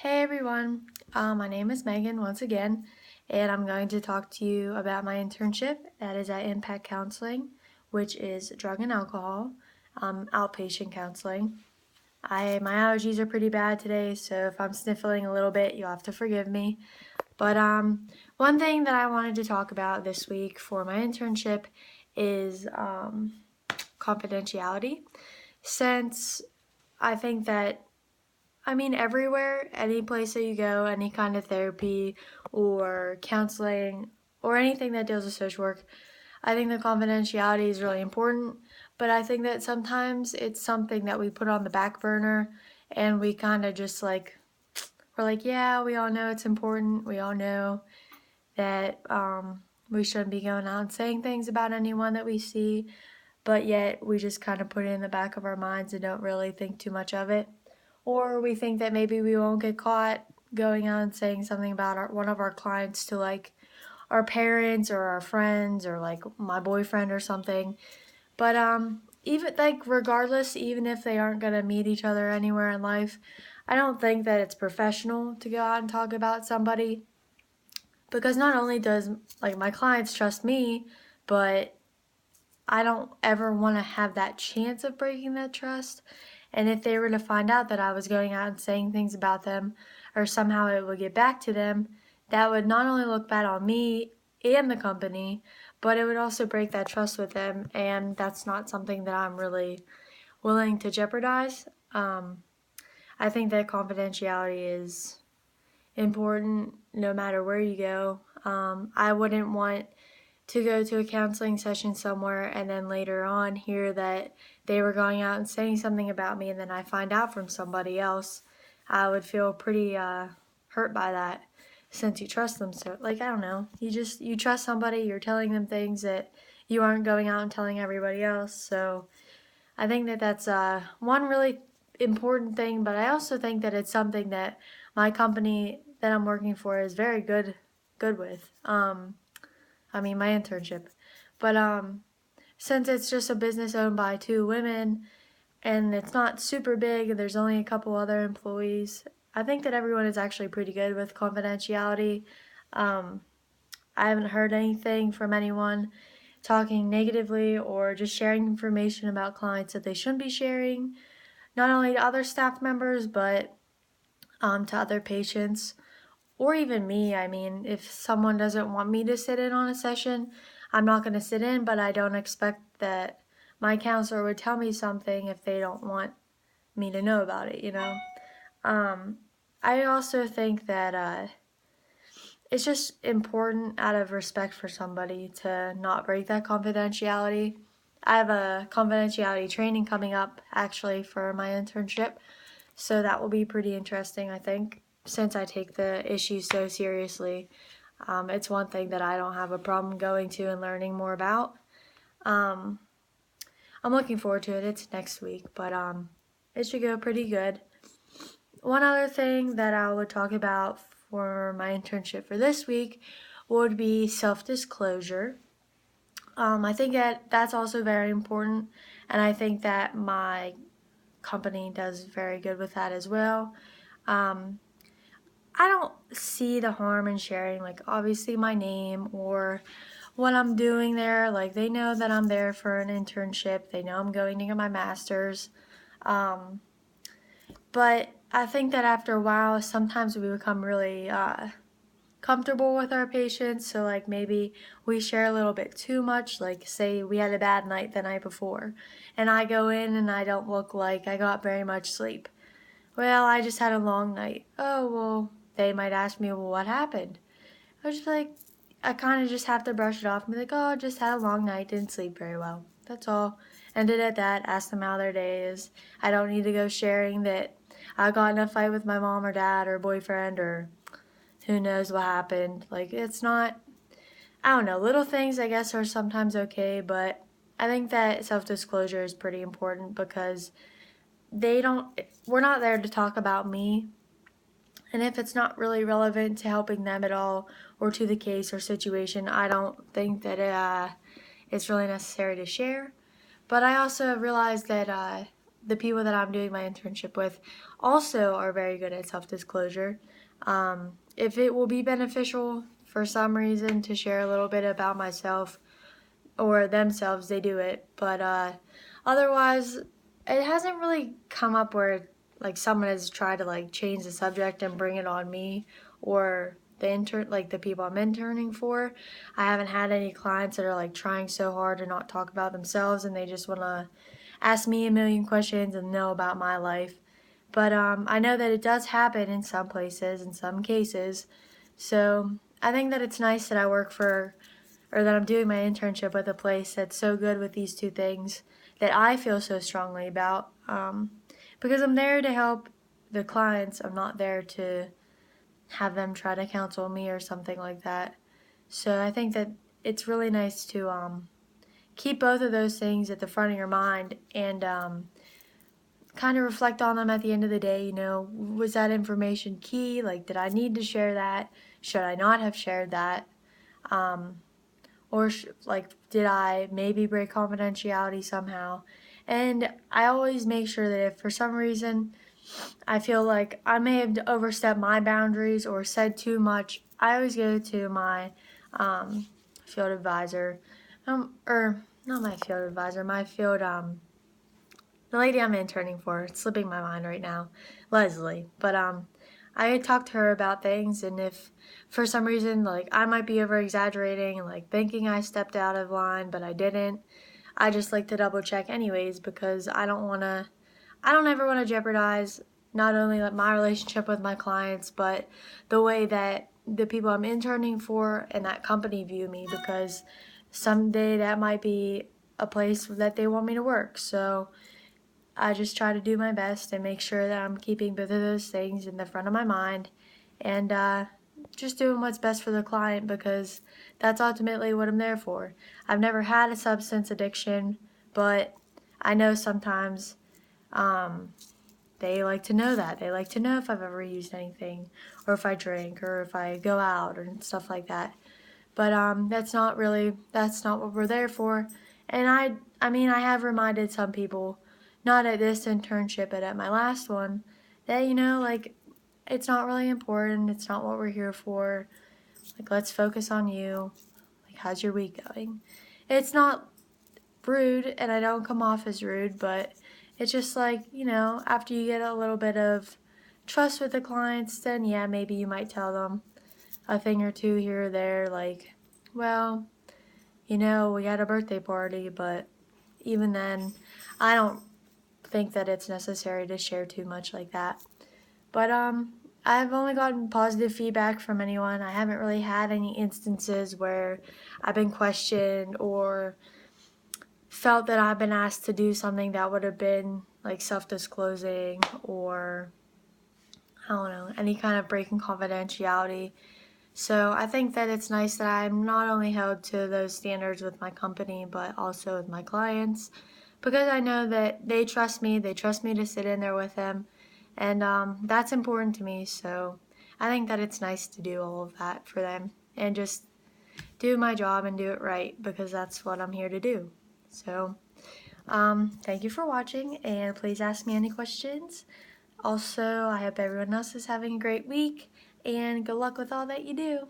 Hey everyone, my name is Megan once again, and I'm going to talk to you about my internship that is at Impact Counseling, which is drug and alcohol, outpatient counseling. My allergies are pretty bad today, so if I'm sniffling a little bit, you'll have to forgive me. But one thing that I wanted to talk about this week for my internship is confidentiality, since I think that everywhere, any place that you go, any kind of therapy or counseling or anything that deals with social work, I think the confidentiality is really important. But I think that sometimes it's something that we put on the back burner and we kind of just we're like, yeah, we all know it's important. We all know that we shouldn't be going out and saying things about anyone that we see, but yet we just kind of put it in the back of our minds and don't really think too much of it. Or we think that maybe we won't get caught going out and saying something about one of our clients to our parents or our friends or my boyfriend or something. But even regardless, even if they aren't gonna meet each other anywhere in life, I don't think that it's professional to go out and talk about somebody, because not only does my clients trust me, but I don't ever want to have that chance of breaking that trust. And if they were to find out that I was going out and saying things about them, or somehow it would get back to them, that would not only look bad on me and the company, but it would also break that trust with them. And that's not something that I'm really willing to jeopardize. I think that confidentiality is important no matter where you go. I wouldn't want to go to a counseling session somewhere and then later on hear that they were going out and saying something about me, and then I find out from somebody else. I would feel pretty hurt by that, since you trust them. So I don't know, you trust somebody, you're telling them things that you aren't going out and telling everybody else. So I think that that's one really important thing, but I also think that it's something that my company that I'm working for is very good with. My internship. But since it's just a business owned by two women and it's not super big and there's only a couple other employees, I think that everyone is actually pretty good with confidentiality. Um, I haven't heard anything from anyone talking negatively or just sharing information about clients that they shouldn't be sharing, not only to other staff members, but to other patients. Or even me. If someone doesn't want me to sit in on a session, I'm not going to sit in, but I don't expect that my counselor would tell me something if they don't want me to know about it. Um, I also think that it's just important out of respect for somebody to not break that confidentiality. I have a confidentiality training coming up actually for my internship, so that will be pretty interesting, I think, since I take the issue so seriously. It's one thing that I don't have a problem going to and learning more about. Um, I'm looking forward to it. It's next week, but it should go pretty good. One other thing that I would talk about for my internship for this week would be self-disclosure. I think that that's also very important, and I think that my company does very good with that as well. Um, I don't see the harm in sharing, obviously my name or what I'm doing there. They know that I'm there for an internship. They know I'm going to get my master's. Um, but I think that after a while, sometimes we become really comfortable with our patients. So, maybe we share a little bit too much. Say we had a bad night the night before, and I go in and I don't look like I got very much sleep. Well, I just had a long night. Oh, well, they might ask me, well, what happened? I was just I kind of just have to brush it off and be like, oh, just had a long night, didn't sleep very well. That's all. Ended at that, ask them how their day is. I don't need to go sharing that I got in a fight with my mom or dad or boyfriend or who knows what happened. It's not, I don't know, little things I guess are sometimes okay, but I think that self-disclosure is pretty important because we're not there to talk about me. And if it's not really relevant to helping them at all or to the case or situation, I don't think that it's really necessary to share. But I also realized that the people that I'm doing my internship with also are very good at self-disclosure. If it will be beneficial for some reason to share a little bit about myself or themselves, they do it. But otherwise, it hasn't really come up where like someone has tried to like change the subject and bring it on me or the people I'm interning for. I haven't had any clients that are like trying so hard to not talk about themselves and they just want to ask me a million questions and know about my life. But I know that it does happen in some places, in some cases. So I think that it's nice that I work for, or that I'm doing my internship with a place that's so good with these two things that I feel so strongly about. Because I'm there to help the clients. I'm not there to have them try to counsel me or something like that. So I think that it's really nice to keep both of those things at the front of your mind and kind of reflect on them at the end of the day. You know, was that information key? Like, did I need to share that? Should I not have shared that? Or like, did I maybe break confidentiality somehow? And I always make sure that if for some reason I feel like I may have overstepped my boundaries or said too much, I always go to my field advisor, or not my field advisor, my field the lady I'm interning for. It's slipping my mind right now, Leslie. But I talked to her about things, and if for some reason like I might be over exaggerating and like thinking I stepped out of line, but I didn't, I just like to double check anyways because I don't ever want to jeopardize not only like my relationship with my clients, but the way that the people I'm interning for and that company view me, because someday that might be a place that they want me to work. So I just try to do my best and make sure that I'm keeping both of those things in the front of my mind and just doing what's best for the client, because that's ultimately what I'm there for. I've never had a substance addiction, but I know sometimes they like to know that. They like to know if I've ever used anything or if I drink or if I go out or stuff like that. But that's not what we're there for. And I mean, I have reminded some people, not at this internship, but at my last one, that, you know, like, it's not really important. It's not what we're here for. Like, let's focus on you. Like, how's your week going? It's not rude, and I don't come off as rude, but it's just like, you know, after you get a little bit of trust with the clients, then yeah, maybe you might tell them a thing or two here or there, like, well, you know, we had a birthday party, but even then, I don't think that it's necessary to share too much like that. But I've only gotten positive feedback from anyone. I haven't really had any instances where I've been questioned or felt that I've been asked to do something that would have been like self-disclosing or, I don't know, any kind of breaking confidentiality. So I think that it's nice that I'm not only held to those standards with my company, but also with my clients, because I know that they trust me to sit in there with them, and that's important to me. So I think that it's nice to do all of that for them and just do my job and do it right, because that's what I'm here to do. So thank you for watching, and please ask me any questions. Also, I hope everyone else is having a great week, and good luck with all that you do.